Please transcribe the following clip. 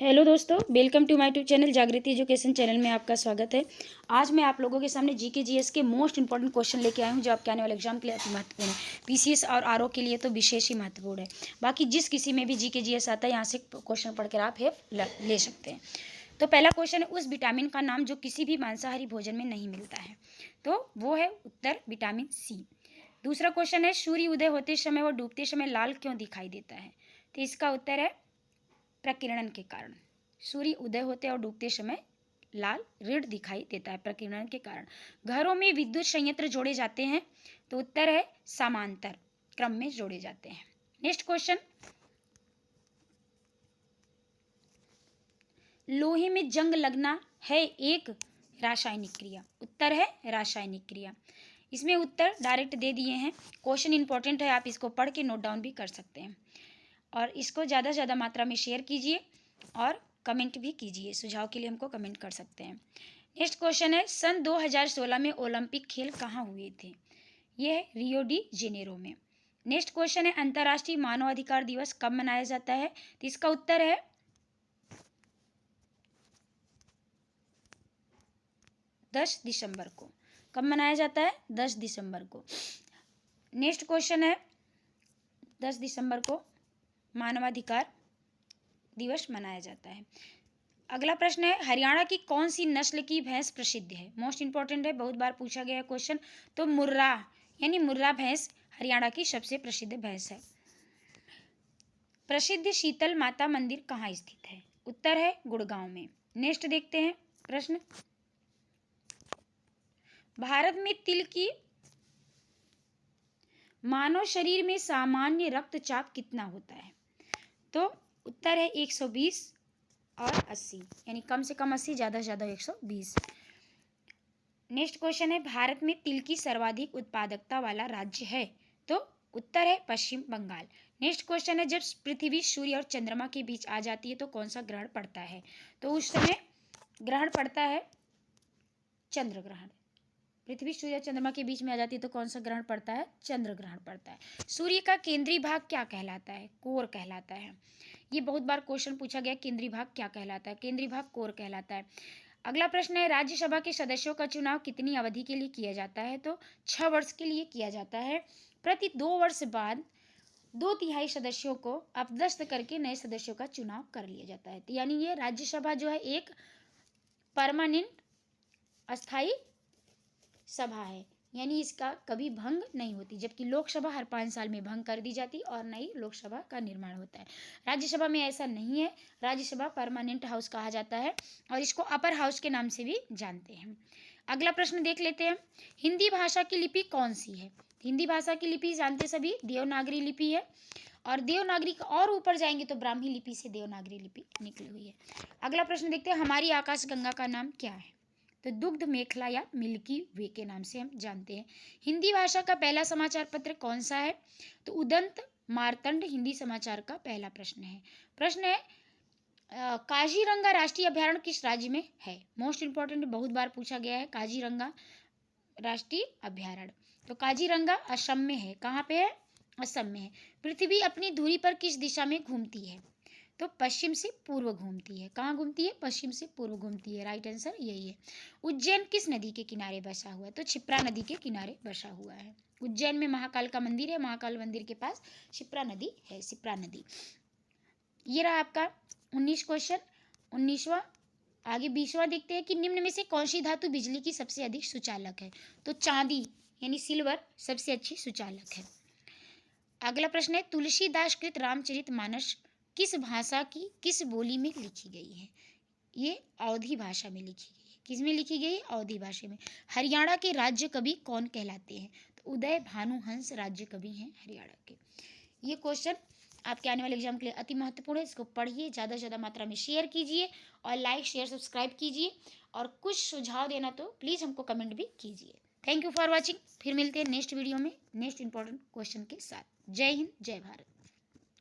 Hello दोस्तों, welcome to my YouTube channel Jagriti education channel में आपका स्वागत है। आज मैं आप लोगों के सामने जीके जीएस के मोस्ट इंपॉर्टेंट क्वेश्चन लेके आया हूँ जो आपके आने वाले एग्जाम के लिए अति महत्वपूर्ण है। पीसीएस और आरओ के लिए तो विशेष ही महत्वपूर्ण है। बाकी जिस किसी में भी जीके जीएस आता है यहाँ से क्वेश्चन पढ़कर आप हेल्प ले सकते हैं। तो पहला क्वेश्चन है, उस विटामिन का नाम जो किसी भी मांसाहारी भोजन में नहीं मिलता है, तो वो है उत्तर विटामिन सी। दूसरा क्वेश्चन है, सूर्य उदय होते समय व डूबते समय लाल क्यों दिखाई देता है, तो इसका उत्तर है प्रकीर्णन के कारण। सूर्य उदय होते और डूबते समय लाल ऋण दिखाई देता है प्रकीर्णन के कारण। घरों में विद्युत संयंत्र जोड़े जाते हैं, तो उत्तर है समांतर क्रम में जोड़े जाते हैं। नेक्स्ट क्वेश्चन, लोहे में जंग लगना है एक रासायनिक क्रिया, उत्तर है रासायनिक क्रिया। इसमें उत्तर डायरेक्ट दे दिए हैं। क्वेश्चन इंपॉर्टेंट है, आप इसको पढ़ के नोट डाउन भी कर सकते हैं और इसको ज़्यादा से ज़्यादा मात्रा में शेयर कीजिए और कमेंट भी कीजिए। सुझाव के लिए हमको कमेंट कर सकते हैं। नेक्स्ट क्वेश्चन है, सन 2016 में ओलंपिक खेल कहाँ हुए थे, ये है रियो डी जेनेरो में। नेक्स्ट क्वेश्चन है, अंतर्राष्ट्रीय मानवाधिकार दिवस कब मनाया जाता है, तो इसका उत्तर है 10 दिसंबर को। कब मनाया जाता है, 10 दिसंबर को। नेक्स्ट क्वेश्चन है, 10 दिसंबर को मानवाधिकार दिवस मनाया जाता है। अगला प्रश्न है, हरियाणा की कौन सी नस्ल की भैंस प्रसिद्ध है, मोस्ट इंपॉर्टेंट है, बहुत बार पूछा गया है क्वेश्चन। तो मुर्रा यानी मुर्रा भैंस हरियाणा की सबसे प्रसिद्ध भैंस है। प्रसिद्ध शीतल माता मंदिर कहाँ स्थित है, उत्तर है गुड़गांव में। नेक्स्ट देखते हैं प्रश्न, भारत में तिल की मानव शरीर में सामान्य रक्तचाप कितना होता है, तो उत्तर है 120 और 80, यानी कम से कम 80, ज़्यादा से ज़्यादा 120। नेक्स्ट क्वेश्चन है, भारत में तिल की सर्वाधिक उत्पादकता वाला राज्य है, तो उत्तर है पश्चिम बंगाल। नेक्स्ट क्वेश्चन है, जब पृथ्वी सूर्य और चंद्रमा के बीच आ जाती है तो कौन सा ग्रहण पड़ता है, तो उस समय ग्रहण पड़ता है चंद्र ग्रहण। पृथ्वी सूर्य और चंद्रमा के बीच में आ जाती है तो कौन सा ग्रहण पड़ता है, चंद्र ग्रहण पड़ता है। सूर्य का केंद्रीय भाग क्या कहलाता है, कोर कहलाता है। ये बहुत बार क्वेश्चन पूछा गया, केंद्रीय भाग क्या कहलाता है, केंद्रीय भाग कोर कहलाता है। अगला प्रश्न है, राज्यसभा के सदस्यों का चुनाव कितनी अवधि के लिए किया जाता है, तो 6 वर्ष के लिए किया जाता है। प्रति 2 वर्ष बाद 2/3 सदस्यों को अपदस्थ करके नए सदस्यों का चुनाव कर लिया जाता है। तो यानी ये राज्यसभा जो है एक परमानेंट अस्थायी सभा है, यानी इसका कभी भंग नहीं होती, जबकि लोकसभा हर 5 साल में भंग कर दी जाती और नई लोकसभा का निर्माण होता है। राज्यसभा में ऐसा नहीं है, राज्यसभा परमानेंट हाउस कहा जाता है और इसको अपर हाउस के नाम से भी जानते हैं। अगला प्रश्न देख लेते हैं, हिंदी भाषा की लिपि कौन सी है। हिंदी भाषा की लिपि जानते सभी देवनागरी लिपि है, और देवनागरी का और ऊपर जाएंगे तो ब्राह्मी लिपि से देवनागरी लिपि निकली हुई है। अगला प्रश्न देखते हैं, हमारी आकाशगंगा का नाम क्या है, तो दुग्ध मेखला या मिल्की वे के नाम से हम जानते हैं। हिंदी भाषा का पहला समाचार पत्र कौन सा है, तो उदंत मार्तंड हिंदी समाचार का पहला प्रश्न है। प्रश्न है, काजीरंगा राष्ट्रीय अभयारण्य किस राज्य में है, मोस्ट इंपॉर्टेंट, बहुत बार पूछा गया है काजीरंगा राष्ट्रीय अभयारण्य। तो काजीरंगा असम में है, कहाँ पे है, असम में है। पृथ्वी अपनी धुरी पर किस दिशा में घूमती है, तो पश्चिम से पूर्व घूमती है। कहाँ घूमती है, पश्चिम से पूर्व घूमती है, राइट आंसर यही है। उज्जैन किस नदी के किनारे बसा हुआ है, तो क्षिप्रा नदी के किनारे बसा हुआ है। उज्जैन में महाकाल का मंदिर है, महाकाल मंदिर के पास क्षिप्रा नदी है, क्षिप्रा नदी। ये रहा आपका 19 क्वेश्चन। 19वां, आगे 20वां देखते हैं कि निम्न में से कौन सी धातु बिजली की सबसे अधिक सुचालक है, तो चांदी यानी सिल्वर सबसे अच्छी सुचालक है। अगला प्रश्न है, तुलसीदास कृत रामचरितमानस किस भाषा की किस बोली में लिखी गई है, ये अवधी भाषा में लिखी गई है। किस में लिखी गई है, अवधी भाषा में। हरियाणा के राज्य कवि कौन कहलाते हैं, तो उदय भानुहंस राज्य कवि हैं हरियाणा के। ये क्वेश्चन आपके आने वाले एग्जाम के लिए अति महत्वपूर्ण है, इसको पढ़िए, ज़्यादा से ज़्यादा मात्रा में शेयर कीजिए और लाइक शेयर सब्सक्राइब कीजिए, और कुछ सुझाव देना तो प्लीज़ हमको कमेंट भी कीजिए। Thank you for watching. फिर मिलते हैं नेक्स्ट वीडियो में नेक्स्ट इंपॉर्टेंट क्वेश्चन के साथ। जय हिंद, जय भारत।